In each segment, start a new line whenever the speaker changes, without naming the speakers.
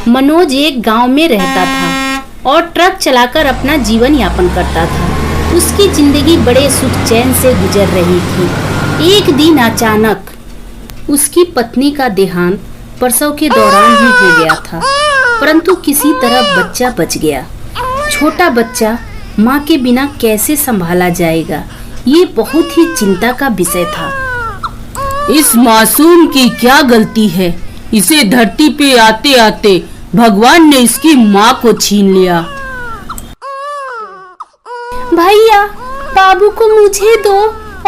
मनोज एक गांव में रहता था और ट्रक चलाकर अपना जीवन यापन करता था। उसकी जिंदगी बड़े सुख चैन से गुजर रही थी। एक दिन अचानक उसकी पत्नी का देहांत प्रसव के दौरान ही हो गया था, परंतु किसी तरह बच्चा बच गया। छोटा बच्चा माँ के बिना कैसे संभाला जाएगा, ये बहुत ही चिंता का विषय था।
इस मासूम की क्या गलती है? इसे धरती पे आते आते भगवान ने इसकी माँ को छीन लिया।
भैया, बाबू को मुझे दो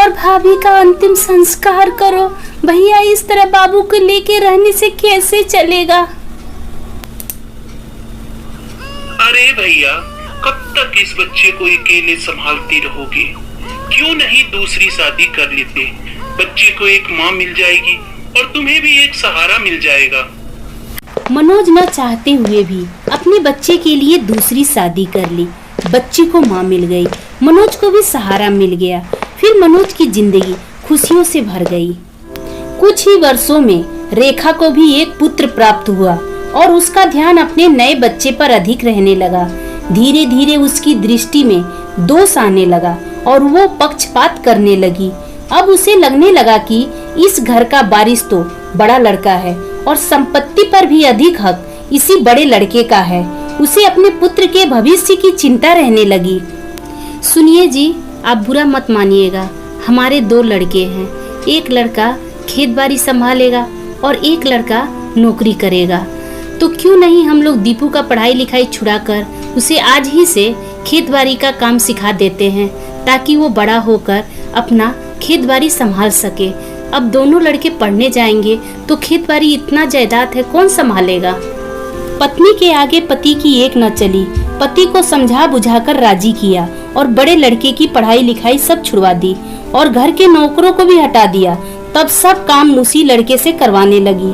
और भाभी का अंतिम संस्कार करो। भैया, इस तरह बाबू को लेके रहने से कैसे चलेगा?
अरे भैया, कब तक इस बच्चे को अकेले संभालती रहोगे? क्यों नहीं दूसरी शादी कर लेते? बच्चे को एक माँ मिल जाएगी और तुम्हें भी एक सहारा मिल जाएगा।
मनोज न चाहते हुए भी अपने बच्चे के लिए दूसरी शादी कर ली। बच्चे को माँ मिल गई, मनोज को भी सहारा मिल गया। फिर मनोज की जिंदगी खुशियों से भर गई। कुछ ही वर्षों में रेखा को भी एक पुत्र प्राप्त हुआ और उसका ध्यान अपने नए बच्चे पर अधिक रहने लगा। धीरे धीरे उसकी दृष्टि में दोष आने लगा और वो पक्षपात करने लगी। अब उसे लगने लगा कि इस घर का वारिस तो बड़ा लड़का है और संपत्ति पर भी अधिक हक इसी बड़े लड़के का है। उसे अपने पुत्र के भविष्य की चिंता रहने लगी। सुनिए जी, आप बुरा मत मानिएगा, हमारे 2 लड़के हैं। एक लड़का खेत बाड़ी संभालेगा और एक लड़का नौकरी करेगा। तो क्यों नहीं हम लोग दीपू का पढ़ाई लिखाई छुड़ाकर उसे आज ही से खेत बाड़ी का काम सिखा देते हैं, ताकि वो बड़ा होकर अपना खेत बाड़ी संभाल सके। अब दोनों लड़के पढ़ने जाएंगे तो खेत बाड़ी इतना जायदाद है, कौन संभालेगा? पत्नी के आगे पति की एक न चली। पति को समझा बुझाकर राजी किया और बड़े लड़के की पढ़ाई लिखाई सब छुड़वा दी और घर के नौकरों को भी हटा दिया। तब सब काम उसी लड़के से करवाने लगी।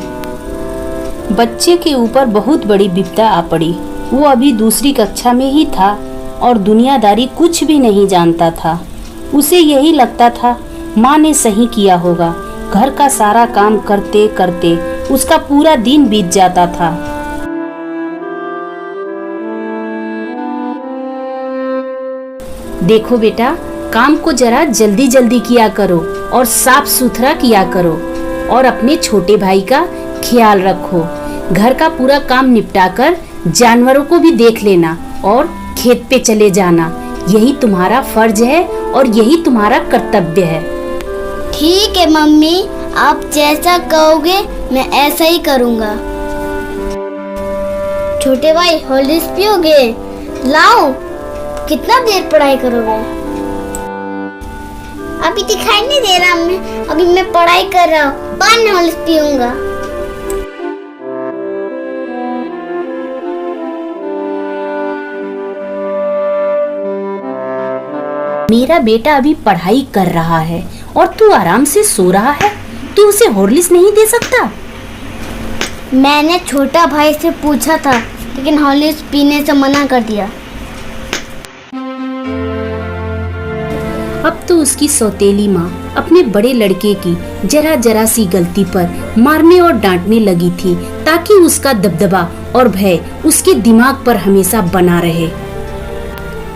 बच्चे के ऊपर बहुत बड़ी विपदा आ पड़ी। वो अभी दूसरी कक्षा में ही था और दुनियादारी कुछ भी नहीं जानता था। उसे यही लगता था माँ ने सही किया होगा। घर का सारा काम करते करते उसका पूरा दिन बीत जाता था। देखो बेटा, काम को जरा जल्दी जल्दी किया करो और साफ सुथरा किया करो और अपने छोटे भाई का ख्याल रखो। घर का पूरा काम निपटाकर जानवरों को भी देख लेना और खेत पे चले जाना। यही तुम्हारा फर्ज है और यही तुम्हारा कर्तव्य है।
ठीक है मम्मी, आप जैसा कहोगे मैं ऐसा ही करूँगा। छोटे भाई, हॉर्लिक्स पियोगे? लाओ। कितना देर पढ़ाई करोगे? अभी दिखाई नहीं दे रहा, अभी मैं पढ़ाई कर रहा हूँ। बाद में हॉर्लिक्स पीऊंगा।
मेरा बेटा अभी पढ़ाई कर रहा है और तू आराम से सो रहा है। तू उसे हॉर्लिक्स नहीं दे सकता?
मैंने छोटा भाई से पूछा था, लेकिन हॉर्लिक्स पीने से मना कर दिया।
अब तो उसकी सौतेली माँ अपने बड़े लड़के की जरा जरा सी गलती पर मारने और डांटने लगी थी, ताकि उसका दबदबा और भय उसके दिमाग पर हमेशा बना रहे।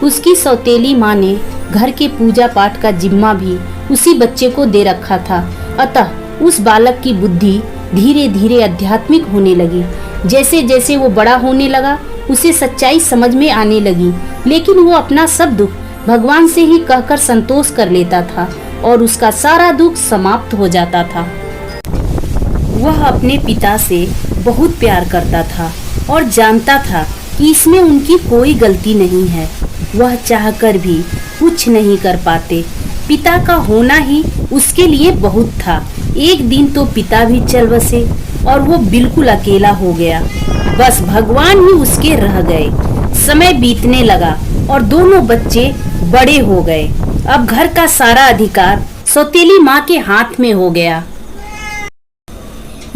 उसकी सौतेली माँ ने घर के पूजा पाठ का जिम्मा भी उसी बच्चे को दे रखा था। अतः उस बालक की बुद्धि धीरे धीरे आध्यात्मिक होने लगी। जैसे जैसे वो बड़ा होने लगा, उसे सच्चाई समझ में आने लगी, लेकिन वो अपना सब दुख भगवान से ही कहकर संतोष कर लेता था और उसका सारा दुख समाप्त हो जाता था। वह अपने पिता से बहुत प्यार करता था और जानता था कि इसमें उनकी कोई गलती नहीं है। वह चाहकर भी कुछ नहीं कर पाते। पिता का होना ही उसके लिए बहुत था। एक दिन तो पिता भी चल बसे और वो बिल्कुल अकेला हो गया। बस भगवान ही उसके रह गए। समय बीतने लगा और दोनों बच्चे बड़े हो गए। अब घर का सारा अधिकार सौतेली माँ के हाथ में हो गया।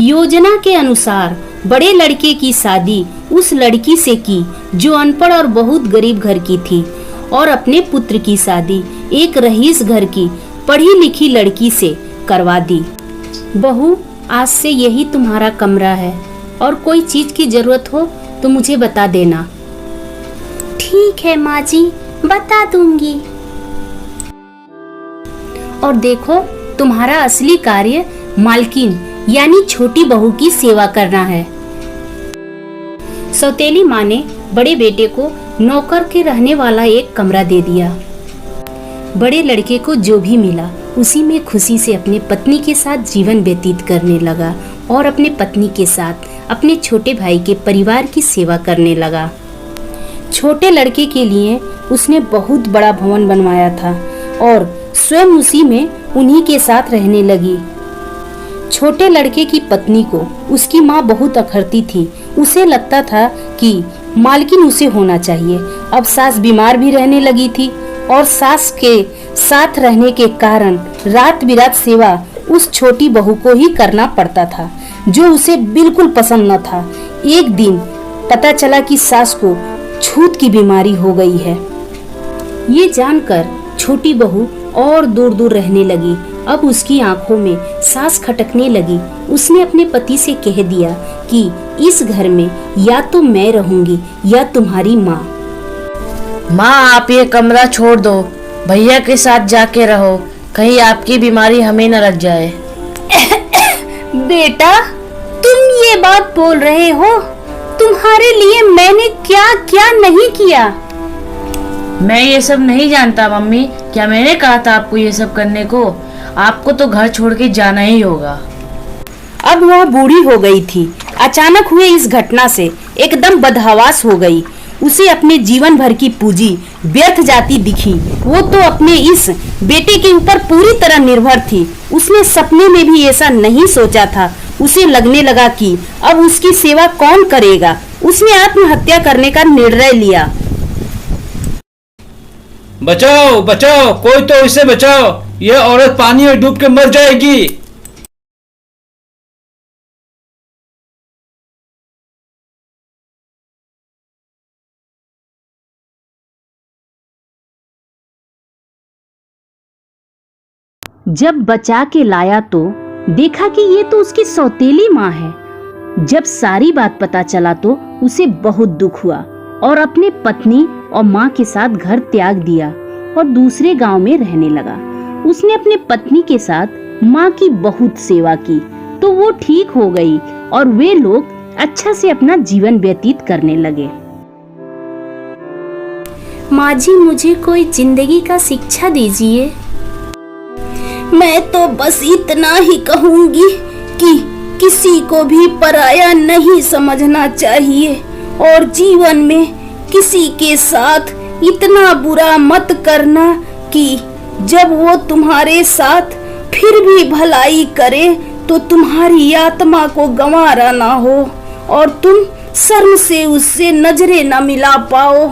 योजना के अनुसार बड़े लड़के की शादी उस लड़की से की जो अनपढ़ और बहुत गरीब घर की थी, और अपने पुत्र की शादी एक रईस घर की पढ़ी लिखी लड़की से करवा दी। बहू, आज से यही तुम्हारा कमरा है और कोई चीज की जरूरत हो तो मुझे बता देना। ठीक है माँ जी, बता दूंगी। और देखो, तुम्हारा असली कार्य मालकिन यानी छोटी बहू की सेवा करना है। सौतेली माँ ने बड़े बेटे को नौकर के रहने वाला एक कमरा दे दिया। बड़े लड़के को जो भी मिला उसी में खुशी से अपने पत्नी के साथ जीवन व्यतीत करने लगा और अपने पत्नी के साथ अपने छोटे भाई के परिवार की सेवा करने लगा। छोटे लड़के के लिए उसने बहुत बड़ा भवन बनवाया था और स्वयं उसी में उन्हीं के साथ रहने लगी। छोटे लड़के की पत्नी को उसकी माँ बहुत अखरती थी। उसे लगता था कि मालकिन उसे होना चाहिए। अब सास बीमार भी रहने लगी थी और सास के साथ रहने के कारण रात बिरात सेवा उस छोटी बहू को ही करना पड़ता था, जो उसे बिल्कुल पसंद न था। एक दिन पता चला कि सास को छूत की बीमारी हो गई है। ये जानकर छोटी बहू और दूर दूर रहने लगी। अब उसकी आंखों में सांस खटकने लगी। उसने अपने पति से कह दिया कि इस घर में या तो मैं रहूंगी या तुम्हारी माँ।
माँ, आप ये कमरा छोड़ दो, भैया के साथ जाके रहो, कहीं आपकी बीमारी हमें न लग जाए।
बेटा, तुम ये बात बोल रहे हो? तुम्हारे लिए मैंने क्या क्या नहीं किया।
मैं ये सब नहीं जानता मम्मी, क्या मैंने कहा था आपको ये सब करने को? आपको तो घर छोड़ के जाना ही होगा।
अब वह बूढ़ी हो गई थी। अचानक हुए इस घटना से एकदम बदहवास हो गई। उसे अपने जीवन भर की पूंजी व्यर्थ जाती दिखी। वो तो अपने इस बेटे के ऊपर पूरी तरह निर्भर थी। उसने सपने में भी ऐसा नहीं सोचा था। उसे लगने लगा कि अब उसकी सेवा कौन करेगा। उसने आत्महत्या करने का निर्णय लिया।
बचाओ बचाओ, कोई तो इसे बचाओ, यह औरत पानी में डूब के मर जाएगी।
जब बचा के लाया तो देखा कि ये तो उसकी सौतेली माँ है। जब सारी बात पता चला तो उसे बहुत दुख हुआ और अपने पत्नी और माँ के साथ घर त्याग दिया और दूसरे गांव में रहने लगा। उसने अपने पत्नी के साथ माँ की बहुत सेवा की तो वो ठीक हो गई और वे लोग अच्छा से अपना जीवन व्यतीत करने लगे। माँ जी, मुझे कोई जिंदगी का शिक्षा दीजिए। मैं तो बस इतना ही कहूंगी कि किसी को भी पराया नहीं समझना चाहिए और जीवन में किसी के साथ इतना बुरा मत करना कि जब वो तुम्हारे साथ फिर भी भलाई करे तो तुम्हारी आत्मा को गंवारा ना हो और तुम शर्म से उससे नजरें न मिला पाओ।